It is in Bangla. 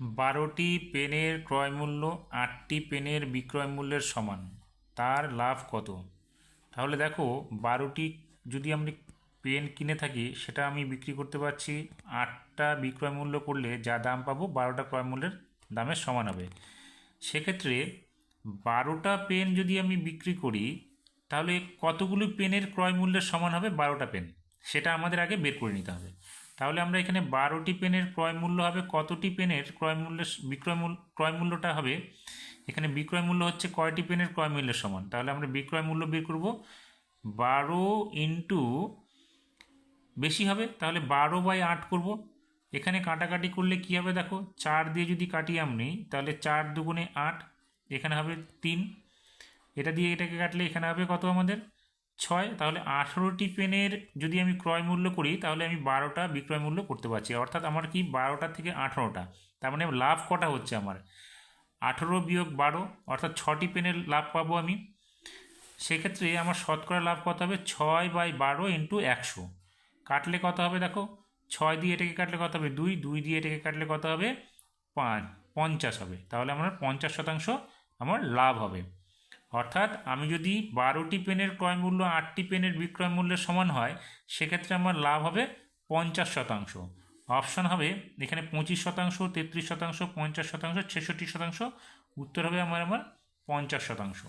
12টি পেনের ক্রয়মূল্য 8টি পেনের বিক্রয় মূল্যের সমান, তার লাভ কত? তাহলে দেখো, 12টি যদি আমি পেন কিনে থাকি সেটা আমি বিক্রি করতে পারছি 8টা বিক্রয় মূল্য করলে যা দাম পাবো 12টা ক্রয় মূল্যের দামের সমান হবে। সেক্ষেত্রে 12টা পেন যদি আমি বিক্রি করি তাহলে কতগুলো পেনের ক্রয় মূল্যের সমান হবে 12টা পেন, সেটা আমাদের আগে বের করে নিতে হবে। তাহলে আমরা এখানে 12টি পেনের ক্রয় মূল্য হবে, কতটি পেনের ক্রয় মূল্যের ক্রয় মূল্যটা হবে, এখানে বিক্রয় মূল্য হচ্ছে কয়টি পেনের ক্রয় মূল্যের সমান। তাহলে আমরা বিক্রয় মূল্য বের করব 12 ইন্টু বেশি হবে, তাহলে 12/8 করব। এখানে কাটাকাটি করলে কি হবে দেখো, 4 দিয়ে যদি কাটি আমি তাহলে 4 দুগুণে 8, এখানে হবে 3, এটা দিয়ে এটাকে কাটলে এখানে হবে কত আমাদের 6। তাহলে 18টি পেনের যদি আমি ক্রয় মূল্য করি তাহলে আমি 12টা বিক্রয় মূল্য করতে পারছি, অর্থাৎ আমার কি 12টা থেকে 18টা, তার মানে লাভ কটা হচ্ছে আমার 18 বিয়োগ 12, অর্থাৎ 6টি পেনের লাভ পাবো আমি। সেক্ষেত্রে আমার শতকরা লাভ কত হবে 6/12 ইন্টু 100, কাটলে কত হবে দেখো, 6 দিয়ে এটাকে কাটলে কত হবে 2, 2 দিয়ে এটাকে কাটলে কত হবে 5, 50 হবে। তাহলে আমার 50% আমার লাভ হবে। অর্থাৎ আমি যদি 12টি পেনের ক্রয় মূল্য 8টি পেনের বিক্রয় মূল্যের সমান হয় সেক্ষেত্রে আমার লাভ হবে 50%। অপশান হবে এখানে 25%, 33%, 50%, 66%। উত্তর হবে আমার 50%।